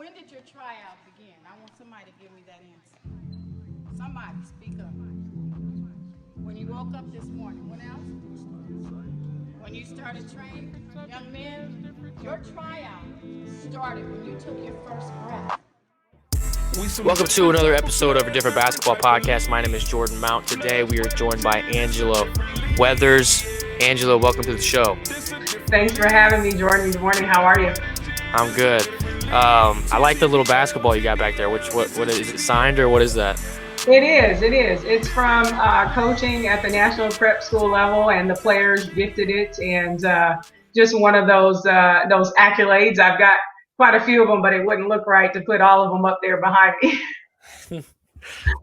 When did your tryout begin? I want somebody to give me that answer. Somebody, speak up. When you woke up this morning. When else? When you started training? Young men, your tryout started when you took your first breath. Welcome to another episode of a different basketball podcast. My name is Jordan Mount. Today we are joined by Angela Weathers. Angela, welcome to the show. Thanks for having me, Jordan. Good morning. How are you? I'm good. I like the little basketball you got back there. What is it, signed or what is that? It is. It's from coaching at the national prep school level, and the players gifted it, and just one of those accolades. I've got quite a few of them, but it wouldn't look right to put all of them up there behind me.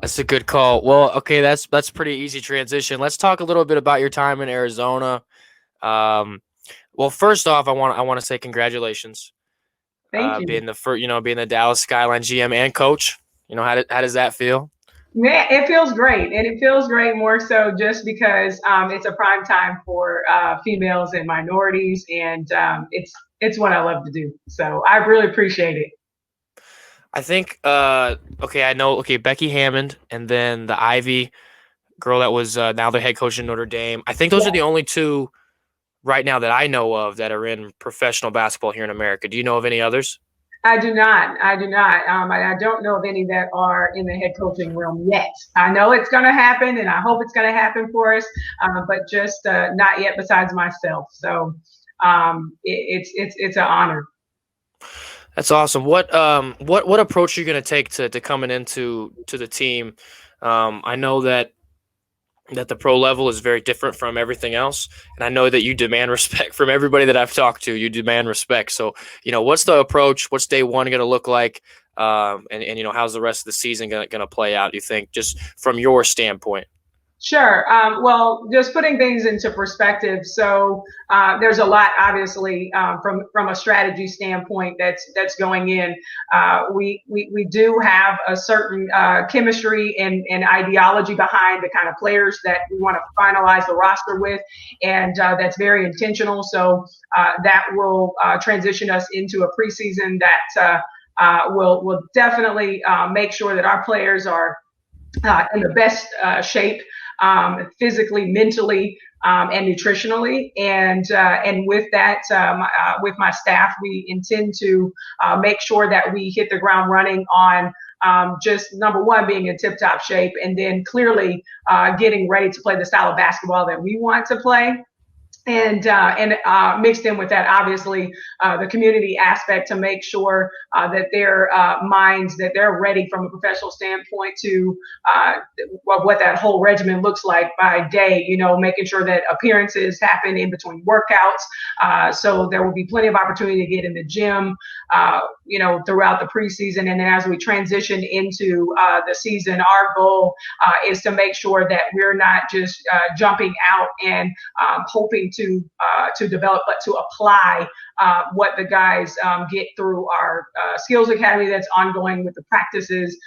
That's a good call. Well, okay, that's pretty easy transition. Let's talk a little bit about your time in Arizona. Well, first off, I want to say congratulations. Thank you. Being the Dallas Skyline GM and coach. How does that feel? Man, it feels great, and it feels great more so just because it's a prime time for females and minorities, and it's what I love to do. So I really appreciate it. I think Becky Hammond, and then the Ivy girl that was now the head coach in Notre Dame. I think those are the only two right now that I know of that are in professional basketball here in America. Do you know of any others? I do not. I don't know of any that are in the head coaching realm yet. I know it's going to happen, and I hope it's going to happen for us, but just not yet. Besides myself, so it's an honor. That's awesome. What approach are you going to take to coming into the team? I know that the pro level is very different from everything else. And I know that you demand respect from everybody that I've talked to. You demand respect. So, what's the approach? What's day one going to look like? And how's the rest of the season going to play out, you think, just from your standpoint? Sure. Well, just putting things into perspective. So there's a lot, obviously, from a strategy standpoint that's going in. We do have a certain chemistry and ideology behind the kind of players that we want to finalize the roster with, and that's very intentional. So that will transition us into a preseason that will definitely make sure that our players are in the best shape. Physically, mentally, and nutritionally, and with that, with my staff, we intend to make sure that we hit the ground running on just number one, being in tip-top shape, and then clearly getting ready to play the style of basketball that we want to play. And mixed in with that, obviously, the community aspect to make sure that their minds, that they're ready from a professional standpoint to what that whole regimen looks like by day, making sure that appearances happen in between workouts. So there will be plenty of opportunity to get in the gym, throughout the preseason. And then as we transition into the season, our goal is to make sure that we're not just jumping out and hoping to develop, but to apply what the guys get through our skills academy that's ongoing with the practices,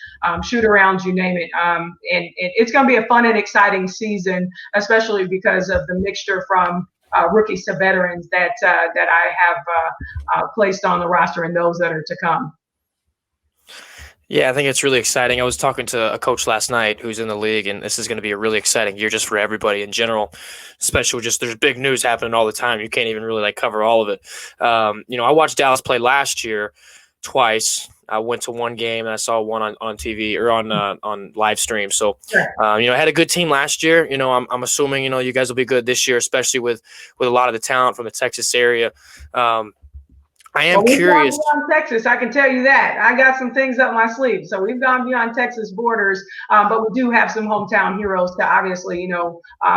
shoot arounds, you name it. And it's going to be a fun and exciting season, especially because of the mixture from rookies to veterans that I have placed on the roster and those that are to come. Yeah, I think it's really exciting. I was talking to a coach last night who's in the league, and this is going to be a really exciting year just for everybody in general, especially just there's big news happening all the time. You can't even really cover all of it. I watched Dallas play last year twice. I went to one game and I saw one on TV or on live stream. So, I had a good team last year. I'm assuming, you guys will be good this year, especially with a lot of the talent from the Texas area. I am curious. We've gone beyond Texas, I can tell you that. I got some things up my sleeve. So we've gone beyond Texas borders, but we do have some hometown heroes to obviously,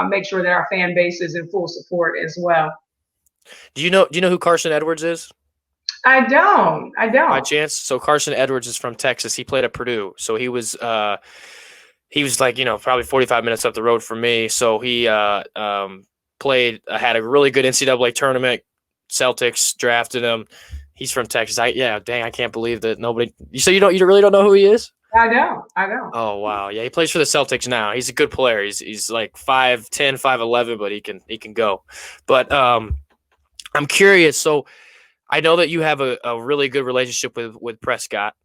make sure that our fan base is in full support as well. Do you know who Carson Edwards is? I don't. By chance? So Carson Edwards is from Texas. He played at Purdue. So he was probably 45 minutes up the road from me. So he had a really good NCAA tournament. Celtics drafted him. He's from Texas. I can't believe that nobody. So you really don't know who he is? I don't. Oh wow, yeah, he plays for the Celtics now. He's a good player. He's like 5'10", 5'11", but he can go. But I'm curious. So I know that you have a really good relationship with Prescott,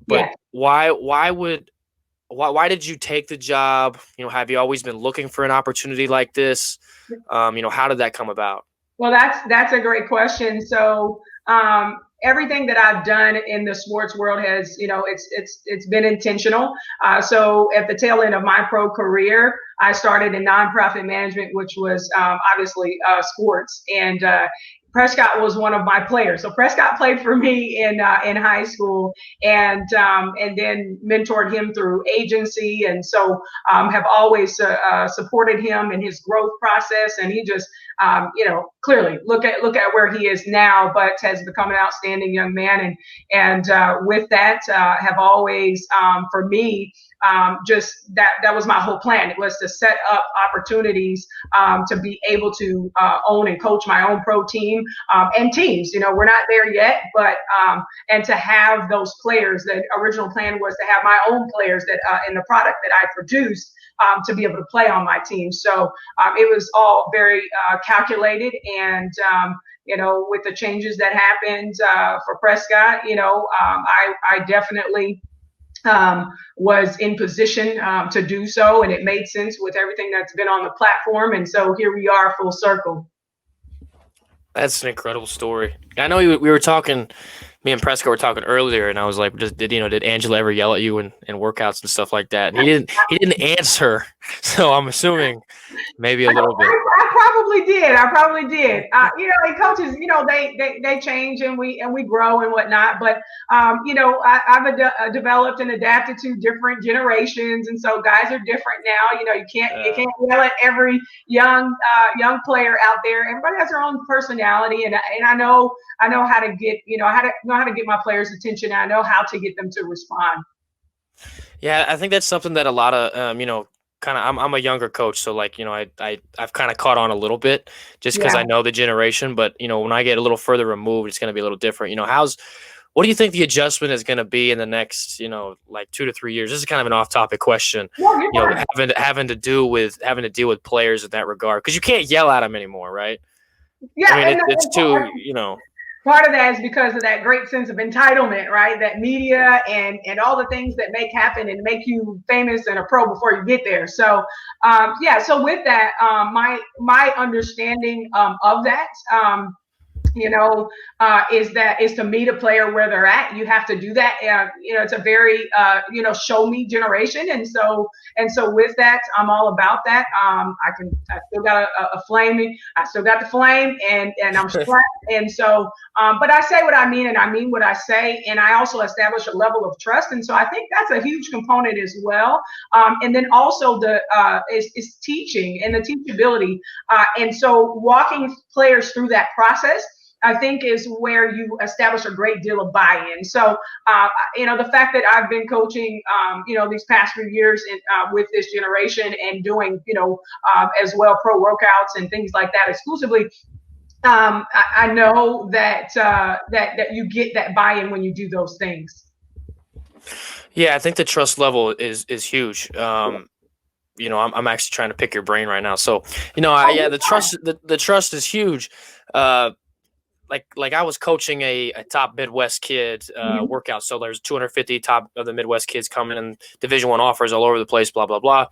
but Yeah. why did you take the job? Have you always been looking for an opportunity like this? How did that come about? Well, that's a great question. So everything that I've done in the sports world has, it's been intentional. So at the tail end of my pro career, I started in nonprofit management, which was obviously sports, and Prescott was one of my players. So Prescott played for me in high school, and then mentored him through agency, and so have always supported him in his growth process. And he just clearly look at where he is now, but has become an outstanding young man. And with that, have always, for me, just that was my whole plan. It was to set up opportunities to be able to own and coach my own pro team and teams. We're not there yet, but and to have those players. The original plan was to have my own players that in the product that I produced to be able to play on my team. So it was all very calculated, and with the changes that happened for Prescott, I definitely was in position to do so, and it made sense with everything that's been on the platform. And so here we are, full circle. That's an incredible story. I know we were talking. Me and Prescott were talking earlier, and I was like, "Did Angela ever yell at you in workouts and stuff like that?" And he didn't answer, so I'm assuming maybe a little bit. I probably did. And coaches, they change, and we grow and whatnot. But I've developed and adapted to different generations, and so guys are different now. You can't yell at every young player out there. Everybody has their own personality, and I know how to get how to get my players' attention. And I know how to get them to respond. Yeah, I think that's something that a lot of kind of I'm a younger coach, so I've kind of caught on a little bit just because I know the generation. But when I get a little further removed, it's going to be a little different. What do you think the adjustment is going to be in the next 2 to 3 years? This is kind of an off-topic question. Having to deal with players in that regard, because you can't yell at them anymore, right? Yeah, I mean, it's too Part of that is because of that great sense of entitlement, right? That media and all the things that make happen and make you famous and a pro before you get there. So, So with that, my understanding of that, is to meet a player where they're at. You have to do that. It's a very, show me generation. And so with that, I'm all about that. I still got a flame. I still got the flame, and I'm strapped. And so, but I say what I mean, and I mean what I say. And I also establish a level of trust. And so I think that's a huge component as well. And then also is teaching and the teachability. And so walking players through that process, I think, is where you establish a great deal of buy-in. So, the fact that I've been coaching, these past few years with this generation and doing, as well pro workouts and things like that exclusively, I know that you get that buy-in when you do those things. Yeah, I think the trust level is huge. I'm actually trying to pick your brain right now. So, the trust is huge. Like I was coaching a top Midwest kid workout. So there's 250 top of the Midwest kids coming in, Division I offers all over the place, blah, blah, blah.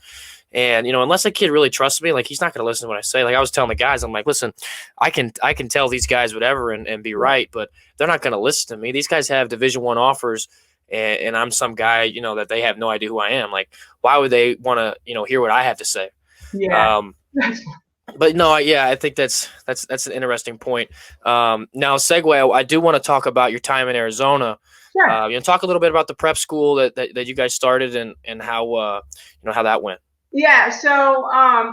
And, unless a kid really trusts me, he's not going to listen to what I say. Like I was telling the guys, I'm like, listen, I can tell these guys whatever and be right, but they're not going to listen to me. These guys have Division I offers, and I'm some guy, that they have no idea who I am. Like, why would they want to, hear what I have to say? Yeah. But no, yeah, I think that's an interesting point. Now, segue, I do want to talk about your time in Arizona. Sure. Talk a little bit about the prep school that you guys started and how how that went. Yeah. So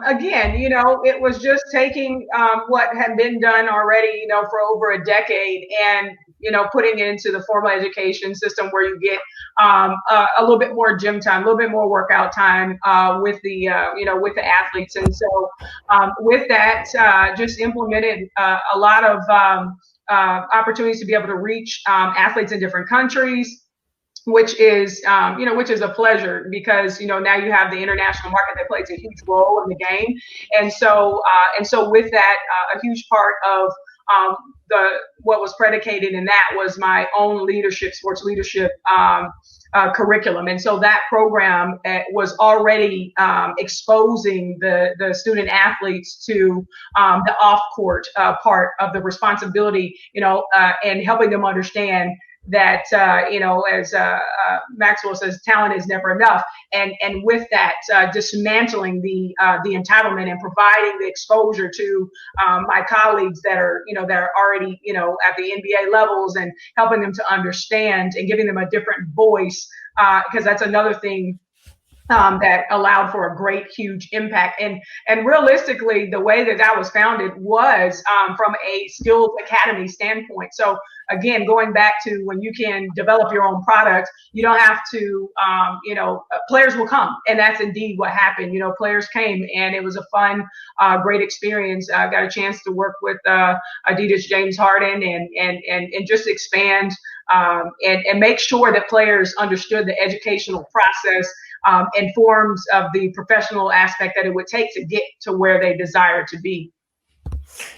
again, it was just taking what had been done already, for over a decade, and putting it into the formal education system where you get a little bit more gym time, a little bit more workout time with the with the athletes. And so with that, just implemented a lot of opportunities to be able to reach athletes in different countries, which is a pleasure, because now you have the international market that plays a huge role in the game. And so with that, a huge part of what was predicated in that was my own sports leadership curriculum. And so that program was already exposing the student athletes to the off court part of the responsibility, and helping them understand that, as Maxwell says, talent is never enough. And with that, dismantling the entitlement and providing the exposure to my colleagues that are already, at the NBA levels, and helping them to understand and giving them a different voice, because that's another thing that allowed for a great, huge impact. And realistically, the way that was founded was from a skills academy standpoint. So again, going back to when you can develop your own product, you don't have to, players will come. And that's indeed what happened. Players came, and it was a fun, great experience. I got a chance to work with Adidas James Harden and just expand and make sure that players understood the educational process and forms of the professional aspect that it would take to get to where they desire to be.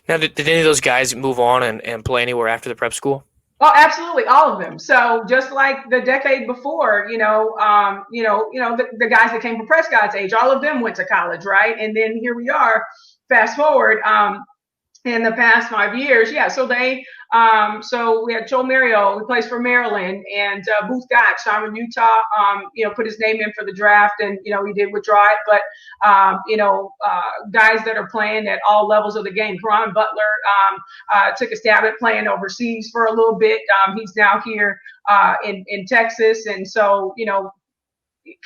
Now, did any of those guys move on and play anywhere after the prep school? Oh, absolutely, all of them. So just like the decade before, the guys that came from Prescott's age, all of them went to college, right? And then here we are, fast forward. In the past 5 years, so so we had Joe Mario, who plays for Maryland, and Booth Gotch, from Utah, put his name in for the draft, and he did withdraw it, but guys that are playing at all levels of the game. Karan Butler took a stab at playing overseas for a little bit. He's now here in Texas, and so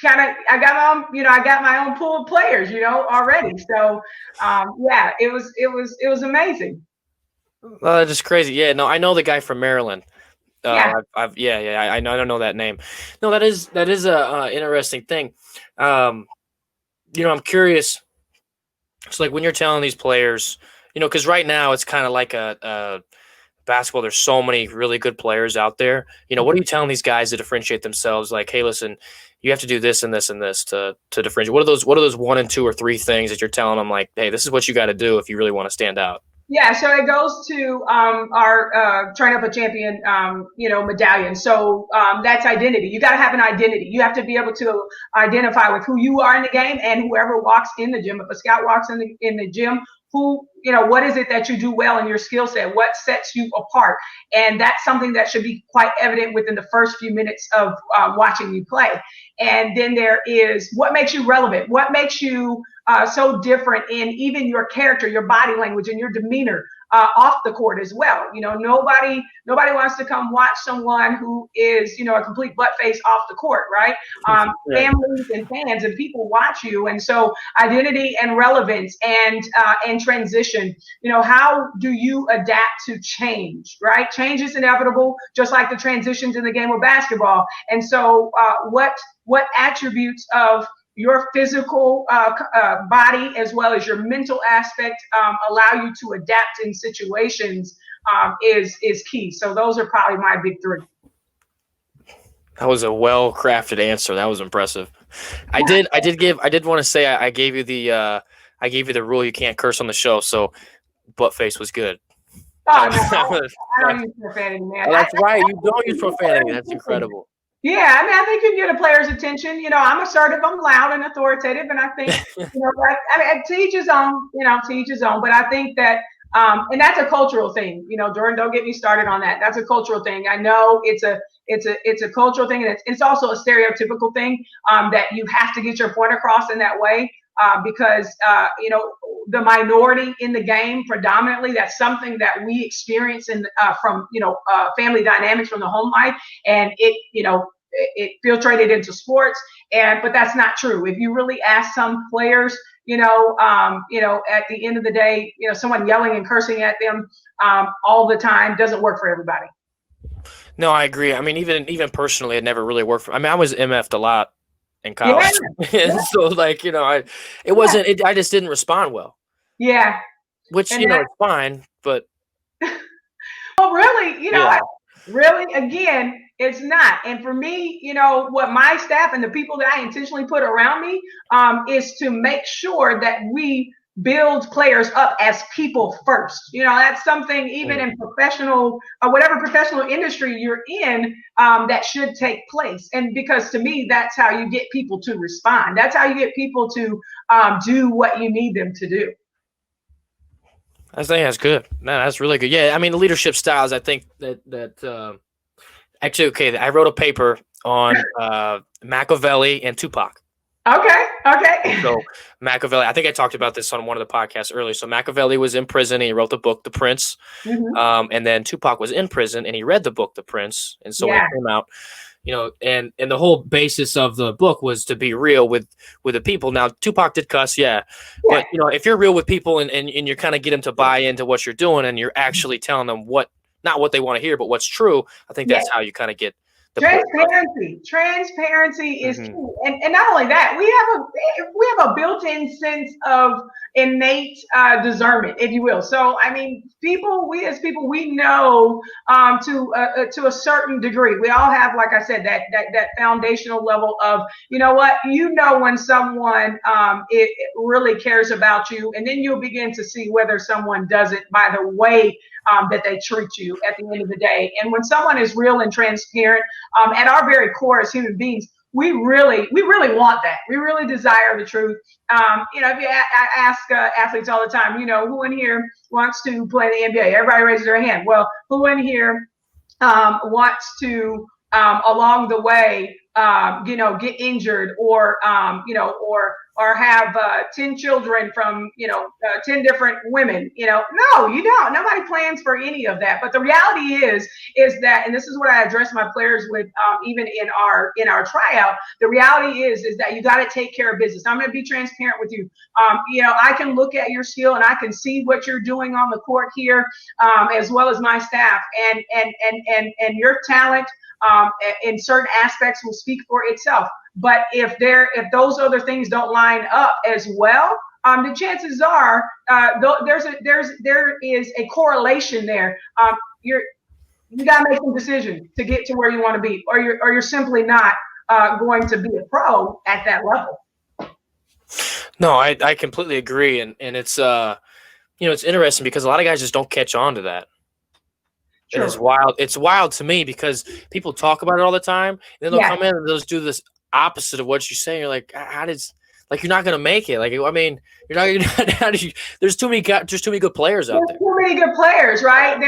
I got my own pool of players, already. So, it was amazing. Well, that's just crazy. Yeah, no, I know the guy from Maryland. Yeah. I know. I don't know that name. No, that is a interesting thing. I'm curious. It's like when you're telling these players, because right now it's kind of like a basketball. There's so many really good players out there. What are you telling these guys to differentiate themselves? Like, hey, listen, you have to do this and this and this to differentiate. What are those 1 and 2 or 3 things that you're telling them? Like, hey, this is what you got to do if you really want to stand out. Yeah, so it goes to our Train Up a Champion, medallion. So that's identity. You got to have an identity. You have to be able to identify with who you are in the game and whoever walks in the gym. If a scout walks in the gym, what is it that you do well in your skill set? What sets you apart? And that's something that should be quite evident within the first few minutes of watching you play. And then there is what makes you relevant, what makes you so different in even your character, your body language, and your demeanor off the court as well. Nobody wants to come watch someone who is, a complete butt face off the court, right? Families and fans and people watch you. And so identity and relevance and transition, how do you adapt to change, right? Change is inevitable, just like the transitions in the game of basketball. And so what attributes of your physical body as well as your mental aspect allow you to adapt in situations is key. So those are probably my big 3. That was a well-crafted answer. That was impressive. I did want to say I gave you the rule you can't curse on the show. So butt face was good. Oh, no, I don't use profanity, man. That's right. You don't use profanity. That's incredible. Yeah, I think you get a player's attention. I'm assertive, I'm loud and authoritative, and I think, to each his own. To each his own. But I think that, and that's a cultural thing. Jordan, don't get me started on that. That's a cultural thing. I know it's a cultural thing, and it's also a stereotypical thing that you have to get your point across in that way. Because the minority in the game predominantly, that's something that we experience from family dynamics from the home life, and it filtrated into sports, but that's not true. If you really ask some players, at the end of the day, someone yelling and cursing at them all the time doesn't work for everybody. No, I agree. I mean, even personally, it never really worked for. I mean, I was MF'd a lot in college. Yeah. So I just didn't respond well. Yeah. Which, it's fine, but. Well, really, really, again, it's not. And for me, what my staff and the people that I intentionally put around me is to make sure that we build players up as people first. That's something even in professional or whatever professional industry you're in, that should take place. And because to me, that's how you get people to respond. That's how you get people to do what you need them to do. I think that's good. Man, that's really good. Yeah, I mean, the leadership styles, I think that actually, okay, I wrote a paper on Machiavelli and Tupac. Okay. So Machiavelli, I think I talked about this on one of the podcasts earlier. So Machiavelli was in prison and he wrote the book, The Prince. Mm-hmm. And then Tupac was in prison and he read the book, The Prince. And so when Yeah. it came out, and the whole basis of the book was to be real with the people. Now, Tupac did cuss, yeah. But, if you're real with people and you're kind of get them to buy into what you're doing and you're actually telling them not what they want to hear, but what's true, I think that's how you kind of get the Transparency is key. And not only that, we have a built-in sense of innate discernment, if you will. So I mean, we as people, we know to a certain degree. We all have, like I said, that foundational level of, when someone it really cares about you, and then you'll begin to see whether someone does it by the way that they treat you at the end of the day. And when someone is real and transparent, at our very core as human beings, we really want that. We really desire the truth. If I ask athletes all the time, who in here wants to play the NBA? Everybody raises their hand. Well, who in here wants to along the way, get injured or have 10 children from, 10 different women? No, you don't. Nobody plans for any of that. But the reality is that, and this is what I address my players with, even in our tryout, the reality is that you got to take care of business. I'm going to be transparent with you. I can look at your skill and I can see what you're doing on the court here, as well as my staff, and your talent in certain aspects will speak for itself. But if those other things don't line up as well, the chances are there is a correlation there. You got to make some decisions to get to where you want to be, or you're simply not going to be a pro at that level. No, I completely agree, and it's it's interesting because a lot of guys just don't catch on to that. Sure. And it's wild. It's wild to me because people talk about it all the time, and then they'll come in and they'll just do this opposite of what you say. You're like, you're not gonna make it. Like, I mean, you're not. How did you? There's too many good players out there. Too many good players, right? And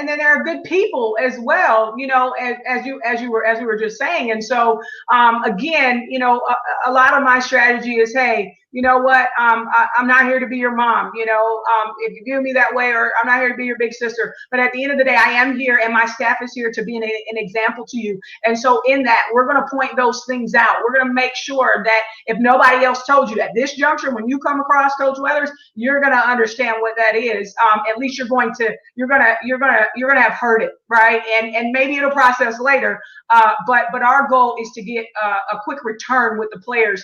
then there are good people as well. As we were just saying. And so, again, a lot of my strategy is, hey, you know what? I'm not here to be your mom. If you view me that way, or I'm not here to be your big sister. But at the end of the day, I am here, and my staff is here to be an example to you. And so, in that, we're going to point those things out. We're going to make sure that if nobody else told you at this juncture, when you come across Coach Weathers, you're going to understand what that is. At least you're going to have heard it, right? And maybe it'll process later. But our goal is to get a quick return with the players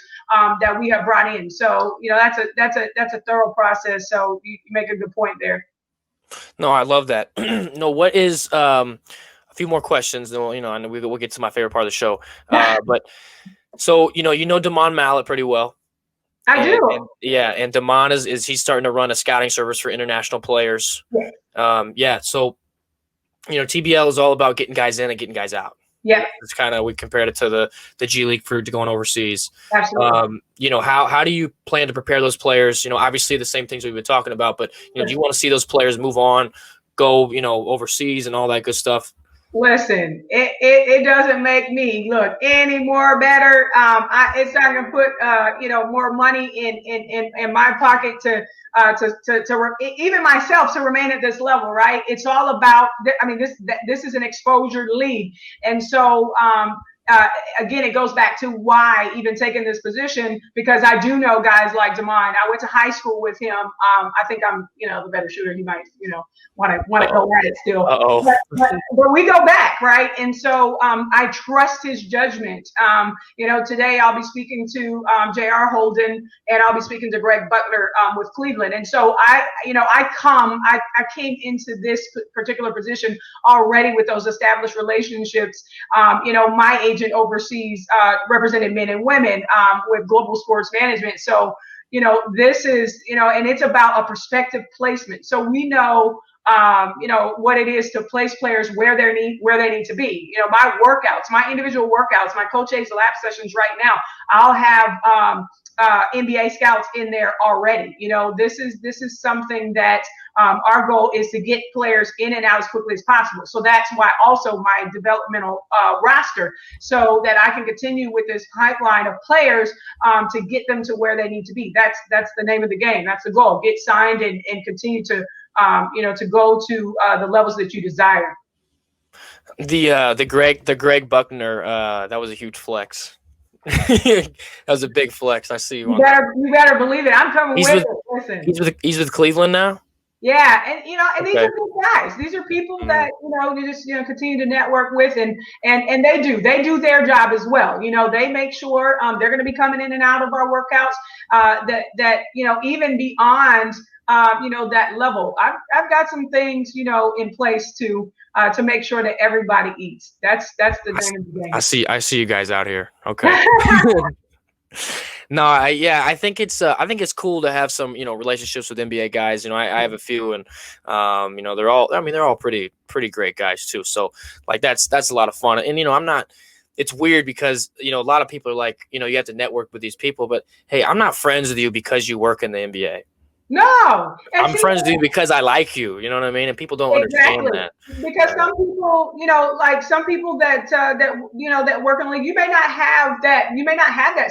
that we have brought in. So that's a thorough process. So you make a good point there. No, I love that. What is a few more questions? Then and we'll get to my favorite part of the show. But so Damon Mallett pretty well. I do. And Damon is he's starting to run a scouting service for international players. Yeah. So TBL is all about getting guys in and getting guys out. Yeah. It's kind of, we compared it to the G League for going overseas. Absolutely. How do you plan to prepare those players? Obviously the same things we've been talking about, but do you want to see those players move on, go, overseas and all that good stuff? Listen, it doesn't make me look any more better. It's not going to put more money in my pocket to even myself to remain at this level, right? It's all about. I mean, this is an exposure league, and so. Again, it goes back to why even taking this position, because I do know guys like Damon. I went to high school with him. I think I'm, the better shooter. He might, want to go at it still. But we go back, right? And so I trust his judgment. Today I'll be speaking to J.R. Holden, and I'll be speaking to Greg Butler with Cleveland. And so I came into this particular position already with those established relationships. My agent overseas represented men and women with global sports management. So, this is, and it's about a perspective placement. So we know, what it is to place players where they need to be. My workouts, my individual workouts, my Coach A's lab sessions right now, I'll have NBA scouts in there already. This is something that our goal is to get players in and out as quickly as possible. So that's why also my developmental roster, so that I can continue with this pipeline of players to get them to where they need to be. That's the name of the game. That's the goal. Get signed and continue to to go to the levels that you desire. The Greg Buckner, that was a huge flex. That was a big flex. I see you. You better believe it. I'm coming with it. Listen, he's with Cleveland now. Yeah, and these are good guys. These are people that you just continue to network with, and they do their job as well. They make sure they're going to be coming in and out of our workouts. That even beyond that level, I've got some things in place to make sure that everybody eats. That's the name of the game. I see you guys out here. Okay. No, I think it's cool to have some relationships with NBA guys. I have a few, and they're all pretty great guys too. So like that's a lot of fun. And I'm not. It's weird because a lot of people are like you have to network with these people, but hey, I'm not friends with you because you work in the NBA. No, I'm friends with you because I like you. You know what I mean? And people don't understand that. Because some people, like some people that work in the league, you may not have that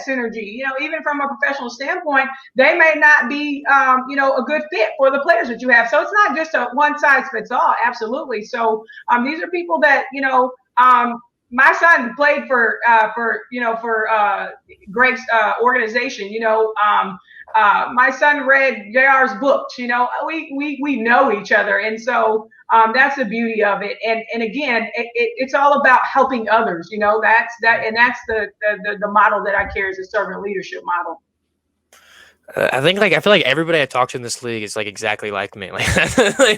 synergy. Even from a professional standpoint, they may not be, a good fit for the players that you have. So it's not just a one size fits all. Absolutely. So these are people that my son played for Greg's organization. My son read JR's books. We know each other, and so that's the beauty of it. And again, it's all about helping others. That's the model that I carry as a servant leadership model. I feel like everybody I talk to in this league is like exactly like me. Like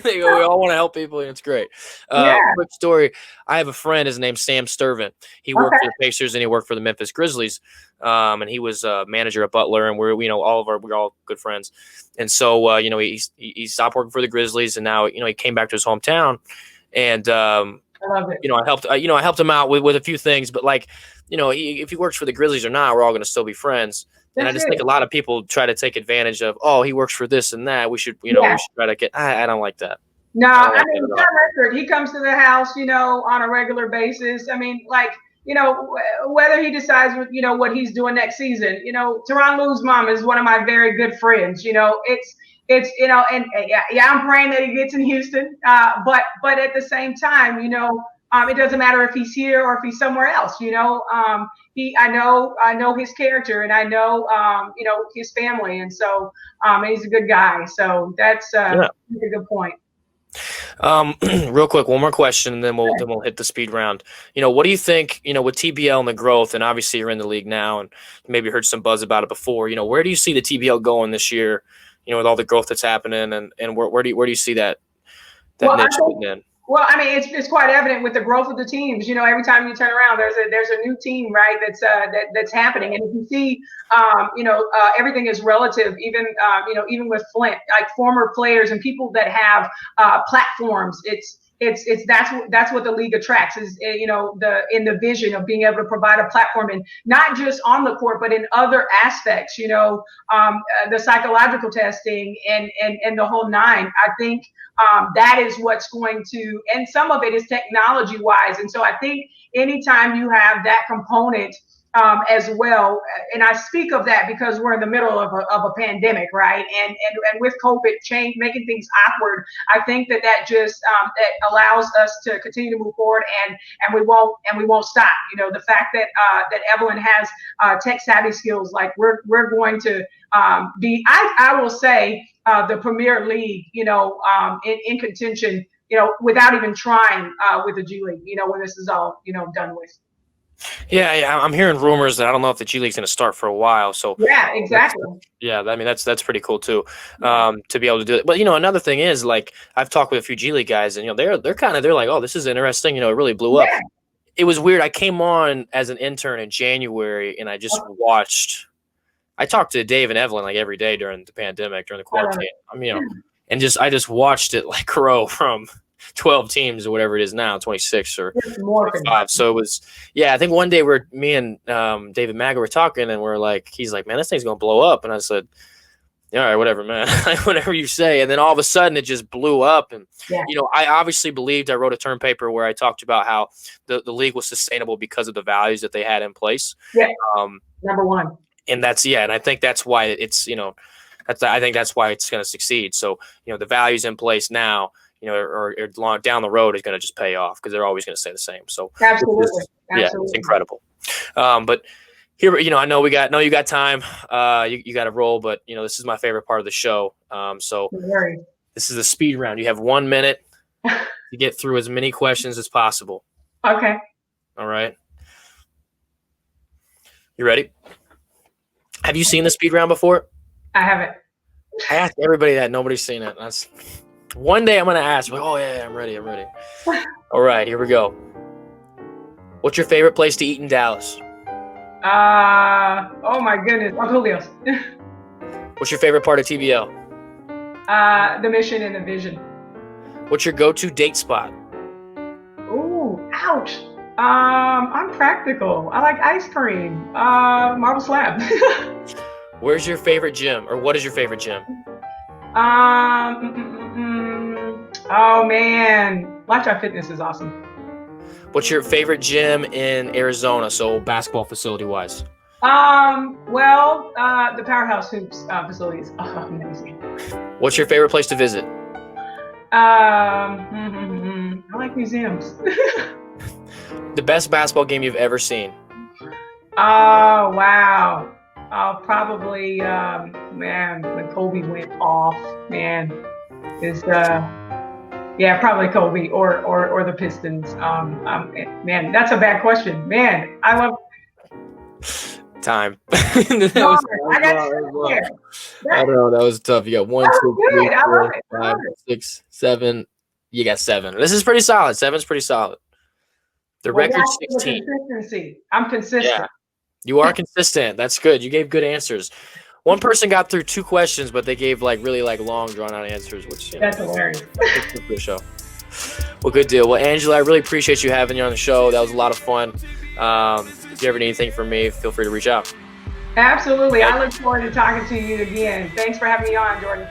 we all want to help people, and it's great. Quick story: I have a friend. His name's Sam Sturvant. He worked for the Pacers and he worked for the Memphis Grizzlies. And he was manager at Butler, and we're all good friends. And so he stopped working for the Grizzlies, and now he came back to his hometown, and I love it. I helped him out with a few things, but if he works for the Grizzlies or not, we're all going to still be friends. And I just think a lot of people try to take advantage of, he works for this and that. We should, we should try to get. I don't like that. No, he comes to the house, on a regular basis. Whether he decides, what he's doing next season. Teron Lue's mom is one of my very good friends. It's I'm praying that he gets in Houston. But at the same time, it doesn't matter if he's here or if he's somewhere else. I know his character, and I know his family, and so he's a good guy. So that's a good point. Real quick, one more question, and then we'll hit the speed round. What do you think? With TBL and the growth, and obviously you're in the league now, and maybe heard some buzz about it before. Where do you see the TBL going this year? With all the growth that's happening, and where do you see that niche fitting in? Well, it's quite evident with the growth of the teams. Every time you turn around, there's a new team, right? That's happening, and if you see, everything is relative. Even with Flint, like former players and people that have platforms. That's what the league attracts is in the vision of being able to provide a platform, and not just on the court but in other aspects. The psychological testing and the whole nine. I think that is what's going to, and some of it is technology wise. And so I think anytime you have that component as well, and I speak of that because we're in the middle of a pandemic, right? And with COVID making things awkward, I think that just that allows us to continue to move forward, and we won't stop. The fact that Evelyn has tech savvy skills, like we're going to be, I will say, the Premier League, in contention, without even trying with the G League, when this is all done with. Yeah, I'm hearing rumors that I don't know if the G League's going to start for a while. So yeah, exactly. That's pretty cool too, to be able to do it. But another thing is, like, I've talked with a few G League guys, and they're like, oh, this is interesting. It really blew up. It was weird. I came on as an intern in January, and I just watched I talked to Dave and Evelyn like every day during the pandemic, during the I love quarantine. it. I mean, and I just watched it like grow from 12 teams or whatever it is now, 26 or It's more 25. So it was, I think one day me and David Maga were talking, and he's like, man, this thing's going to blow up. And I said, yeah, all right, whatever, man, whatever you say. And then all of a sudden it just blew up. And, I obviously believed, I wrote a term paper where I talked about how the league was sustainable because of the values that they had in place. Yeah. Number one. And and I think that's why it's, I think that's why it's going to succeed. So, the values in place now, or down the road is going to just pay off because they're always going to stay the same. So absolutely. It's incredible. But here, I know you got time. You got to roll, but this is my favorite part of the show. So this is a speed round. You have 1 minute to get through as many questions as possible. Okay. All right. You ready? Have you seen the speed round before? I haven't. I asked everybody that. Nobody's seen it. One day I'm going to ask. Like, oh, yeah, I'm ready. All right, here we go. What's your favorite place to eat in Dallas? Oh, my goodness. Uncle Leo's. What's your favorite part of TBL? The mission and the vision. What's your go-to date spot? Ooh, ouch. I'm practical. I like ice cream. Marble slab. Where's your favorite gym, or what is your favorite gym? Oh man, Lifetime Fitness is awesome. What's your favorite gym in Arizona? So basketball facility wise. Well, the Powerhouse Hoops facility is amazing. What's your favorite place to visit? I like museums. The best basketball game you've ever seen? Oh wow. Probably, when Kobe went off, probably Kobe or the Pistons. Man, that's a bad question. Man, I love time. I don't know. That was tough. You got 1, 2, 3, 4, 5, 6, 7. You got 7. This is pretty solid. 7's pretty solid. The record's 16. Consistency. I'm consistent. Yeah. You are consistent. That's good. You gave good answers. One person got through 2 questions, but they gave really long, drawn-out answers, which that's hilarious. Good for the show. Well, good deal. Well, Angela, I really appreciate you having you on the show. That was a lot of fun. If you ever need anything from me, feel free to reach out. Absolutely. I look forward to talking to you again. Thanks for having me on, Jordan.